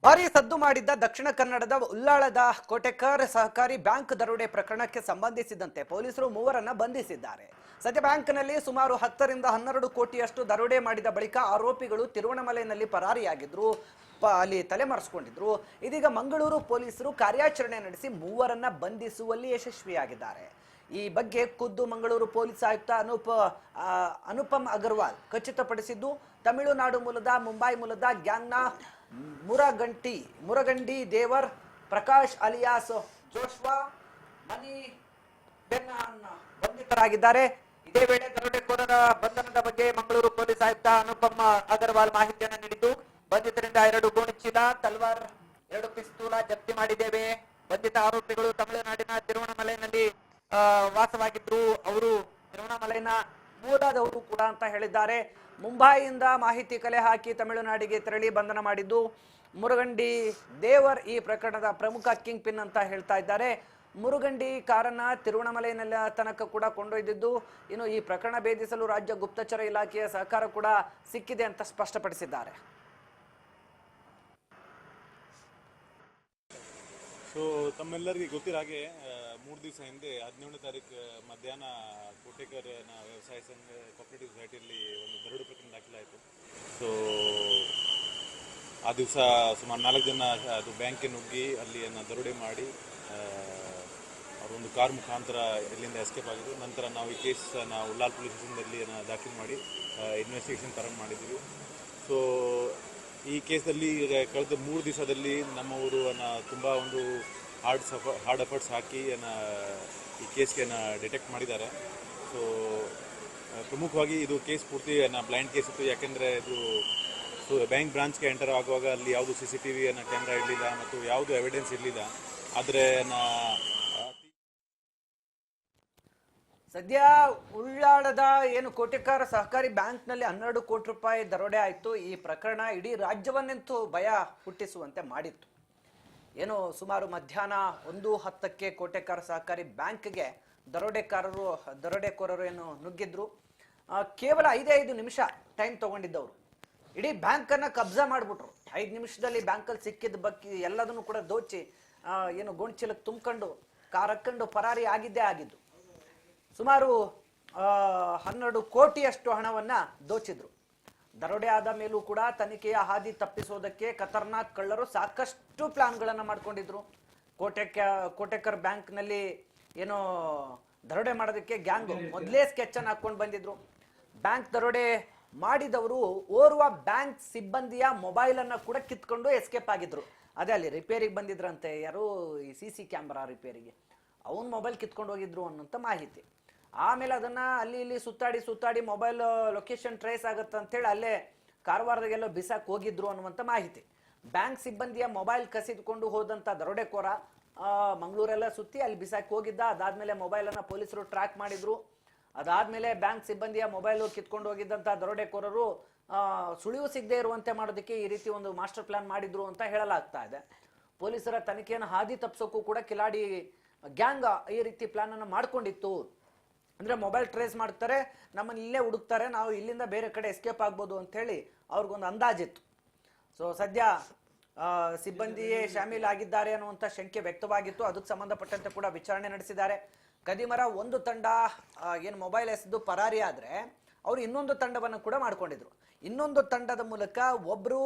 ಭಾರಿ ಸದ್ದು ಮಾಡಿದ್ದ ದಕ್ಷಿಣ ಕನ್ನಡದ ಉಳ್ಳಾಳದ ಕೋಟೆಕರ್ ಸಹಕಾರಿ ಬ್ಯಾಂಕ್ ದರೋಡೆ ಪ್ರಕರಣಕ್ಕೆ ಸಂಬಂಧಿಸಿದಂತೆ ಪೊಲೀಸರು ಮೂವರನ್ನ ಬಂಧಿಸಿದ್ದಾರೆ. ಸದ್ಯ ಬ್ಯಾಂಕ್ನಲ್ಲಿ ಸುಮಾರು 10 ರಿಂದ 12 ಕೋಟಿಯಷ್ಟು ದರೋಡೆ ಮಾಡಿದ ಬಳಿಕ ಆರೋಪಿಗಳು ತಿರುವಣಮಲೆಯಲ್ಲಿ ಪರಾರಿಯಾಗಿದ್ರು, ಅಲ್ಲಿ ತಲೆಮರೆಸಿಕೊಂಡಿದ್ರು. ಇದೀಗ ಮಂಗಳೂರು ಪೊಲೀಸರು ಕಾರ್ಯಾಚರಣೆ ನಡೆಸಿ ಮೂವರನ್ನ ಬಂಧಿಸುವಲ್ಲಿ ಯಶಸ್ವಿಯಾಗಿದ್ದಾರೆ. ಈ ಬಗ್ಗೆ ಖುದ್ದು ಮಂಗಳೂರು ಪೊಲೀಸ್ ಆಯುಕ್ತ ಅನುಪಮ್ ಅಗರ್ವಾಲ್ ಖಚಿತಪಡಿಸಿದ್ದು, ತಮಿಳುನಾಡು ಮೂಲದ ಮುಂಬೈ ಮೂಲದ ಗ್ಯಾಂಗ್ನ ಮುರಗಂಡಿ ದೇವರ್ ಪ್ರಕಾಶ್ ಅಲಿಯಾಸ್ ಜೋಶ್ವಾ ಮನಿ ಬೆನ್ನಹನ್ ಬಂಧಿತರಾಗಿದ್ದಾರೆ. ಇದೇ ವೇಳೆ ದರೋಡೆಕೋರರ ಬಂಧನದ ಬಗ್ಗೆ ಮಂಗಳೂರು ಪೊಲೀಸ್ ಆಯುಕ್ತ ಅನುಪಮ್ ಅಗರ್ವಾಲ್ ಮಾಹಿತಿಯನ್ನು ನೀಡಿದ್ದು, ಬಂಧಿತರಿಂದ 2 ಗೋಣಿಚೀಲ, ತಲ್ವಾರ್, 2 ಪಿಸ್ತೂಲ ಜಪ್ತಿ ಮಾಡಿದ್ದೇವೆ. ಬಂಧಿತ ಆರೋಪಿಗಳು ತಮಿಳುನಾಡಿನ ತಿರುವಣಮಲೆಯಲ್ಲಿ ವಾಸವಾಗಿದ್ರು. ಅವರು ತಿರುವಣಮಲೆಯ ಮೂಲದವರು ಕೂಡ ಅಂತ ಹೇಳಿದ್ದಾರೆ. ಮುಂಬೈಯಿಂದ ಮಾಹಿತಿ ಕಲೆ ಹಾಕಿ ತಮಿಳುನಾಡಿಗೆ ತೆರಳಿ ಬಂಧನ ಮಾಡಿದ್ದು ಮುರುಗಂಡಿ ದೇವರ್ ಈ ಪ್ರಕರಣದ ಪ್ರಮುಖ ಕಿಂಗ್ ಪಿನ್ ಅಂತ ಹೇಳ್ತಾ ಇದ್ದಾರೆ. ಮುರುಗಂಡಿ ಕಾರನ್ನ ತಿರುವಣಮಲೆಯ ತನಕ ಕೂಡ ಕೊಂಡೊಯ್ದಿದ್ದು, ಇನ್ನು ಈ ಪ್ರಕರಣ ಭೇದಿಸಲು ರಾಜ್ಯ ಗುಪ್ತಚರ ಇಲಾಖೆಯ ಸಹಕಾರ ಕೂಡ ಸಿಕ್ಕಿದೆ ಅಂತ ಸ್ಪಷ್ಟಪಡಿಸಿದ್ದಾರೆ. ಸೊ ತಮ್ಮೆಲ್ಲರಿಗೆ ಗೊತ್ತಿರೋ ಹಾಗೆ 3 ದಿವಸ ಹಿಂದೆ 17ನೇ ತಾರೀಕು ಮಧ್ಯಾಹ್ನ ಕೋಟೆಕರ್ನ ವ್ಯವಸಾಯ ಸಂಘ ಕೋಆಪರೇಟಿವ್ ಸೊಸೈಟಿಯಲ್ಲಿ ಒಂದು ದರೋಡೆ ಪ್ರಕರಣ ದಾಖಲಾಯಿತು. ಸೊ ಆ ದಿವಸ ಸುಮಾರು 4 ಜನ ಅದು ಬ್ಯಾಂಕ್ಗೆ ನುಗ್ಗಿ ಅಲ್ಲಿ ದರೋಡೆ ಮಾಡಿ ಅವರೊಂದು ಕಾರ್ ಮುಖಾಂತರ ಇಲ್ಲಿಂದ ಎಸ್ಕೇಪ್ ಆಗಿದ್ರು. ನಂತರ ನಾವು ಈ ಕೇಸನ್ನು ಉಳ್ಳಾಲ್ ಪೊಲೀಸ್ ಸ್ಟೇಷನ್ನಲ್ಲಿ ದಾಖಲು ಮಾಡಿ ಇನ್ವೆಸ್ಟಿಗೇಷನ್ ಪ್ರಾರಂಭ ಮಾಡಿದ್ದೀವಿ. ಸೊ ಈ ಕೇಸಲ್ಲಿ ಕಳೆದ 3 ದಿವಸದಲ್ಲಿ ನಮ್ಮ ಊರು ತುಂಬ ಒಂದು ಹಾರ್ಡ್ ಎಫರ್ಟ್ಸ್ ಹಾಕಿ ಈ ಕೇಸ್ಗೆ ಡಿಟೆಕ್ಟ್ ಮಾಡಿದ್ದಾರೆ. ಸೊ ಪ್ರಮುಖವಾಗಿ ಇದು ಕೇಸ್ ಪೂರ್ತಿ ಬ್ಲೈಂಡ್ ಕೇಸ್ ಇತ್ತು. ಯಾಕೆಂದರೆ ಇದು ಬ್ಯಾಂಕ್ ಬ್ರಾಂಚ್ಗೆ ಎಂಟರ್ ಆಗುವಾಗ ಅಲ್ಲಿ ಯಾವುದು CCTV ಕ್ಯಾಮ್ರಾ ಇರಲಿಲ್ಲ ಮತ್ತು ಯಾವುದು ಎವಿಡೆನ್ಸ್ ಇರಲಿಲ್ಲ. ಆದರೆ ಸದ್ಯ ಉಳ್ಳಾಳದ ಕೋಟೆಕರ್ ಸಹಕಾರಿ ಬ್ಯಾಂಕ್ನಲ್ಲಿ 12 ಕೋಟಿ ರೂಪಾಯಿ ದರೋಡೆ ಆಯಿತು. ಈ ಪ್ರಕರಣ ಇಡೀ ರಾಜ್ಯವನ್ನಂತೂ ಭಯ ಹುಟ್ಟಿಸುವಂತೆ ಮಾಡಿತ್ತು. ಸುಮಾರು ಮಧ್ಯಾಹ್ನ 1:10ಕ್ಕೆ ಕೋಟೆಕರ್ ಸಹಕಾರಿ ಬ್ಯಾಂಕ್ಗೆ ದರೋಡೆಕೋರರು ನುಗ್ಗಿದ್ರು. ಕೇವಲ 5 ನಿಮಿಷ ಟೈಮ್ ತಗೊಂಡಿದ್ದವರು ಇಡೀ ಬ್ಯಾಂಕನ್ನು ಕಬ್ಜಾ ಮಾಡಿಬಿಟ್ರು. 5 ನಿಮಿಷದಲ್ಲಿ ಬ್ಯಾಂಕಲ್ಲಿ ಸಿಕ್ಕಿದ ಬಕ್ಕಿ ಎಲ್ಲದನ್ನು ಕೂಡ ದೋಚಿ ಗೋಣಿಚೀಲಕ್ಕೆ ತುಂಬಿಕೊಂಡು ಕಾರ್ ಹಾಕೊಂಡು ಪರಾರಿ ಆಗಿದ್ದು. ಸುಮಾರು 12 ಕೋಟಿಯಷ್ಟು ಹಣವನ್ನ ದೋಚಿದ್ರು. ದರೋಡೆ ಆದ ಮೇಲೂ ಕೂಡ ತನಿಖೆಯ ಹಾದಿ ತಪ್ಪಿಸೋದಕ್ಕೆ ಖತರ್ನಾಕ್ ಕಳ್ಳರು ಸಾಕಷ್ಟು ಪ್ಲಾನ್ಗಳನ್ನು ಮಾಡ್ಕೊಂಡಿದ್ರು. ಕೋಟೆಕರ್ ಬ್ಯಾಂಕ್ನಲ್ಲಿ ದರೋಡೆ ಮಾಡೋದಕ್ಕೆ ಗ್ಯಾಂಗ್ ಮೊದಲೇ ಸ್ಕೆಚ್ ಅನ್ನು ಹಾಕೊಂಡು ಬಂದಿದ್ರು. ಬ್ಯಾಂಕ್ ದರೋಡೆ ಮಾಡಿದವರು ಓರ್ವ ಬ್ಯಾಂಕ್ ಸಿಬ್ಬಂದಿಯ ಮೊಬೈಲ್ ಅನ್ನ ಕೂಡ ಕಿತ್ಕೊಂಡು ಎಸ್ಕೇಪ್ ಆಗಿದ್ರು. ಅದೇ ಅಲ್ಲಿ ರಿಪೇರಿಗೆ ಬಂದಿದ್ರಂತೆ, ಯಾರು ಈ CC ಕ್ಯಾಮ್ರಾ ರಿಪೇರಿಗೆ, ಅವನ್ ಮೊಬೈಲ್ ಕಿತ್ಕೊಂಡು ಹೋಗಿದ್ರು ಅನ್ನೋಂಥ ಮಾಹಿತಿ. ಆಮೇಲೆ ಅದನ್ನ ಅಲ್ಲಿ ಇಲ್ಲಿ ಸುತ್ತಾಡಿ ಮೊಬೈಲ್ ಲೊಕೇಶನ್ ಟ್ರೇಸ್ ಆಗುತ್ತೆ ಅಂತೇಳಿ ಅಲ್ಲೇ ಕಾರವಾರದಾಗೆಲ್ಲೋ ಬಿಸಾಕ್ ಹೋಗಿದ್ರು ಅನ್ನುವಂಥ ಮಾಹಿತಿ. ಬ್ಯಾಂಕ್ ಸಿಬ್ಬಂದಿಯ ಮೊಬೈಲ್ ಕಸಿದುಕೊಂಡು ಹೋದಂಥ ದರೋಡೆಕೋರ ಮಂಗಳೂರೆಲ್ಲ ಸುತ್ತಿ ಅಲ್ಲಿ ಬಿಸಾಕಿ ಹೋಗಿದ್ದ. ಅದಾದ್ಮೇಲೆ ಮೊಬೈಲನ್ನು ಪೊಲೀಸರು ಟ್ರ್ಯಾಕ್ ಮಾಡಿದ್ರು. ಅದಾದ್ಮೇಲೆ ಬ್ಯಾಂಕ್ ಸಿಬ್ಬಂದಿಯ ಮೊಬೈಲು ಕಿತ್ಕೊಂಡು ಹೋಗಿದ್ದಂಥ ದರೋಡೆಕೋರರು ಸುಳಿವು ಸಿಗದೆ ಇರುವಂತೆ ಮಾಡೋದಕ್ಕೆ ಈ ರೀತಿ ಒಂದು ಮಾಸ್ಟರ್ ಪ್ಲಾನ್ ಮಾಡಿದ್ರು ಅಂತ ಹೇಳಲಾಗ್ತಾ ಇದೆ. ಪೊಲೀಸರ ತನಿಖೆಯನ್ನು ಹಾದಿ ತಪ್ಪಿಸೋಕ್ಕೂ ಕೂಡ ಕಿಲಾಡಿ ಗ್ಯಾಂಗ್ ಈ ರೀತಿ ಪ್ಲಾನ್ ಅನ್ನು ಮಾಡ್ಕೊಂಡಿತ್ತು. ಅಂದ್ರೆ ಮೊಬೈಲ್ ಟ್ರೇಸ್ ಮಾಡ್ತಾರೆ, ನಮ್ಮನ್ನ ಇಲ್ಲೇ ಹುಡುಕ್ತಾರೆ, ನಾವು ಇಲ್ಲಿಂದ ಬೇರೆ ಕಡೆ ಎಸ್ಕೇಪ್ ಆಗ್ಬೋದು ಅಂತ ಹೇಳಿ ಅವ್ರಿಗೊಂದು ಅಂದಾಜಿತ್ತು. ಸೊ ಸದ್ಯ ಸಿಬ್ಬಂದಿಯೇ ಶಾಮೀಲ್ ಆಗಿದ್ದಾರೆ ಅನ್ನುವಂಥ ಶಂಕೆ ವ್ಯಕ್ತವಾಗಿತ್ತು. ಅದಕ್ಕೆ ಸಂಬಂಧಪಟ್ಟಂತೆ ಕೂಡ ವಿಚಾರಣೆ ನಡೆಸಿದ್ದಾರೆ. ಕದಿಮರ ಒಂದು ತಂಡ ಮೊಬೈಲ್ ಎಸೆದು ಪರಾರಿ ಆದ್ರೆ ಅವರು ಇನ್ನೊಂದು ತಂಡವನ್ನು ಕೂಡ ಮಾಡ್ಕೊಂಡಿದ್ರು. ಇನ್ನೊಂದು ತಂಡದ ಮೂಲಕ ಒಬ್ರು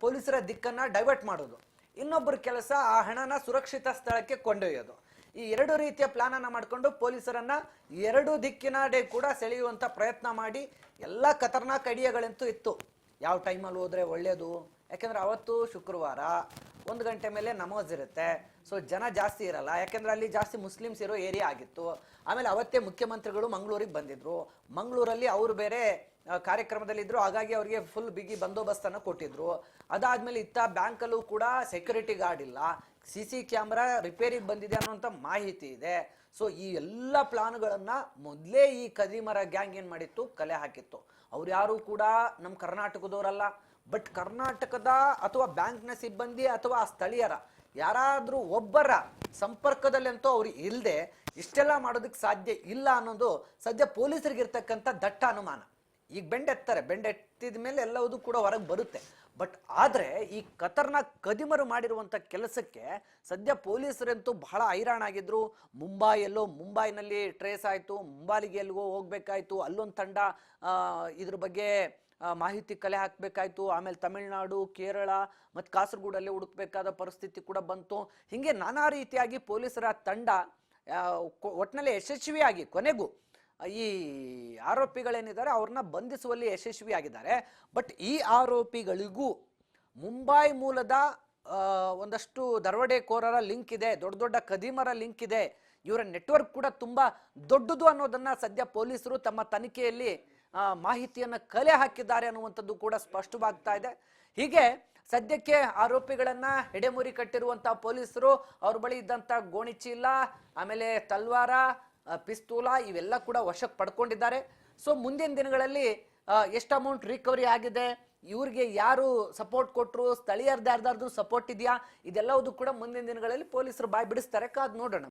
ಪೊಲೀಸರ ದಿಕ್ಕನ್ನ ಡೈವರ್ಟ್ ಮಾಡೋದು, ಇನ್ನೊಬ್ಬರ ಕೆಲಸ ಆ ಹಣನ ಸುರಕ್ಷಿತ ಸ್ಥಳಕ್ಕೆ ಕೊಂಡೊಯ್ಯೋದು. ಈ 2 ರೀತಿಯ ಪ್ಲಾನ್ ಅನ್ನ ಮಾಡ್ಕೊಂಡು ಪೊಲೀಸರನ್ನ 2 ದಿಕ್ಕಿನಡೆ ಕೂಡ ಸೆಳೆಯುವಂತ ಪ್ರಯತ್ನ ಮಾಡಿ ಎಲ್ಲ ಖತರ್ನಾಕ್ ಐಡಿಯಾಗಳಂತೂ ಇತ್ತು. ಯಾವ ಟೈಮಲ್ಲಿ ಹೋದ್ರೆ ಒಳ್ಳೇದು, ಯಾಕೆಂದ್ರೆ ಅವತ್ತು ಶುಕ್ರವಾರ 1 ಗಂಟೆ ಮೇಲೆ ನಮಾಜ್ ಇರುತ್ತೆ. ಸೊ ಜನ ಜಾಸ್ತಿ ಇರಲ್ಲ, ಯಾಕೆಂದ್ರೆ ಅಲ್ಲಿ ಜಾಸ್ತಿ ಮುಸ್ಲಿಮ್ಸ್ ಇರೋ ಏರಿಯಾ ಆಗಿತ್ತು. ಆಮೇಲೆ ಅವತ್ತೇ ಮುಖ್ಯಮಂತ್ರಿಗಳು ಮಂಗಳೂರಿಗೆ ಬಂದಿದ್ರು. ಮಂಗಳೂರಲ್ಲಿ ಅವರು ಬೇರೆ ಕಾರ್ಯಕ್ರಮದಲ್ಲಿದ್ರು, ಹಾಗಾಗಿ ಅವರಿಗೆ ಫುಲ್ ಬಿಗಿ ಬಂದೋಬಸ್ತನ್ನು ಕೊಟ್ಟಿದ್ರು. ಅದಾದ್ಮೇಲೆ ಇತ್ತ ಬ್ಯಾಂಕಲ್ಲೂ ಕೂಡ ಸೆಕ್ಯೂರಿಟಿ ಗಾರ್ಡ್ ಇಲ್ಲ, CC ಕ್ಯಾಮ್ರಾ ರಿಪೇರಿಗೆ ಬಂದಿದೆ ಅನ್ನುವಂಥ ಮಾಹಿತಿ ಇದೆ. ಸೊ ಈ ಎಲ್ಲ ಪ್ಲಾನ್ಗಳನ್ನ ಮೊದಲೇ ಈ ಕದಿಮರ ಗ್ಯಾಂಗ್ ಏನ್ ಮಾಡಿತ್ತು, ಕಲೆ ಹಾಕಿತ್ತು. ಅವ್ರು ಯಾರು ಕೂಡ ನಮ್ಮ ಕರ್ನಾಟಕದವರಲ್ಲ, ಬಟ್ ಕರ್ನಾಟಕದ ಅಥವಾ ಬ್ಯಾಂಕ್ನ ಸಿಬ್ಬಂದಿ ಅಥವಾ ಸ್ಥಳೀಯರ ಯಾರಾದ್ರೂ ಒಬ್ಬರ ಸಂಪರ್ಕದಲ್ಲಂತೂ ಅವ್ರು ಇಲ್ಲದೆ ಇಷ್ಟೆಲ್ಲ ಮಾಡೋದಕ್ಕೆ ಸಾಧ್ಯ ಇಲ್ಲ ಅನ್ನೋದು ಸದ್ಯ ಪೊಲೀಸರಿಗಿರ್ತಕ್ಕಂಥ ದಟ್ಟ ಅನುಮಾನ. ಈಗ ಬೆಂಡೆತ್ತಿದ ಮೇಲೆ ಎಲ್ಲವೂ ಕೂಡ ಹೊರಗೆ ಬರುತ್ತೆ. ಬಟ್ ಆದ್ರೆ ಈ ಖತರ್ನಾಕ್ ಕದಿಮರು ಮಾಡಿರುವಂತ ಕೆಲಸಕ್ಕೆ ಸದ್ಯ ಪೊಲೀಸರಂತೂ ಬಹಳ ಹೈರಾಣಾಗಿದ್ರು. ಮುಂಬೈನಲ್ಲಿ ಟ್ರೇಸ್ ಆಯ್ತು, ಮುಂಬೈಗೆ ಎಲ್ಲಿಗೋ ಹೋಗ್ಬೇಕಾಯ್ತು, ಅಲ್ಲೊಂದು ತಂಡ ಇದ್ರ ಬಗ್ಗೆ ಮಾಹಿತಿ ಕಲೆ ಹಾಕಬೇಕಾಯ್ತು. ಆಮೇಲೆ ತಮಿಳುನಾಡು, ಕೇರಳ ಮತ್ತು ಕಾಸರಗೋಡಲ್ಲೇ ಹುಡುಕ್ಬೇಕಾದ ಪರಿಸ್ಥಿತಿ ಕೂಡ ಬಂತು. ಹೀಗೆ ನಾನಾ ರೀತಿಯಾಗಿ ಪೊಲೀಸರ ತಂಡ ಒಟ್ಟಿನಲ್ಲಿ ಯಶಸ್ವಿಯಾಗಿ ಕೊನೆಗೂ ಈ ಆರೋಪಿಗಳೇನಿದ್ದಾರೆ ಅವ್ರನ್ನ ಬಂಧಿಸುವಲ್ಲಿ ಯಶಸ್ವಿಯಾಗಿದ್ದಾರೆ. ಬಟ್ ಈ ಆರೋಪಿಗಳಿಗೂ ಮುಂಬೈ ಮೂಲದ ಒಂದಷ್ಟು ದರೋಡೆಕೋರರ ಲಿಂಕ್ ಇದೆ, ದೊಡ್ಡ ದೊಡ್ಡ ಕದೀಮರ ಲಿಂಕ್ ಇದೆ, ಇವರ ನೆಟ್ವರ್ಕ್ ಕೂಡ ತುಂಬಾ ದೊಡ್ಡದು ಅನ್ನೋದನ್ನ ಸದ್ಯ ಪೊಲೀಸರು ತಮ್ಮ ತನಿಖೆಯಲ್ಲಿ ಮಾಹಿತಿಯನ್ನು ಕಲೆ ಹಾಕಿದ್ದಾರೆ ಅನ್ನುವಂಥದ್ದು ಕೂಡ ಸ್ಪಷ್ಟವಾಗ್ತಾ ಇದೆ. ಹೀಗೆ ಸದ್ಯಕ್ಕೆ ಆರೋಪಿಗಳನ್ನ ಎಡೆಮುರಿ ಕಟ್ಟಿರುವಂತಹ ಪೊಲೀಸರು ಅವ್ರ ಬಳಿ ಇದ್ದಂತ ಗೋಣಿಚೀಲ, ಆಮೇಲೆ ತಲ್ವಾರ, ಪಿಸ್ತೂಲ ಇವೆಲ್ಲ ಕೂಡ ವಶಕ್ಕೆ ಪಡ್ಕೊಂಡಿದ್ದಾರೆ. ಸೊ ಮುಂದಿನ ದಿನಗಳಲ್ಲಿ ಎಷ್ಟು ಅಮೌಂಟ್ ರಿಕವರಿ ಆಗಿದೆ, ಇವ್ರಿಗೆ ಯಾರು ಸಪೋರ್ಟ್ ಕೊಟ್ಟರು, ಸ್ಥಳೀಯರ್ದು ಯಾರ್ದಾರ್ದು ಸಪೋರ್ಟ್ ಇದೆಯಾ, ಇದೆಲ್ಲವೂ ಕೂಡ ಮುಂದಿನ ದಿನಗಳಲ್ಲಿ ಪೊಲೀಸರು ಬಾಯ್ ಬಿಡಿಸ್ತಾರೆ, ಕಾದ್ ನೋಡೋಣ.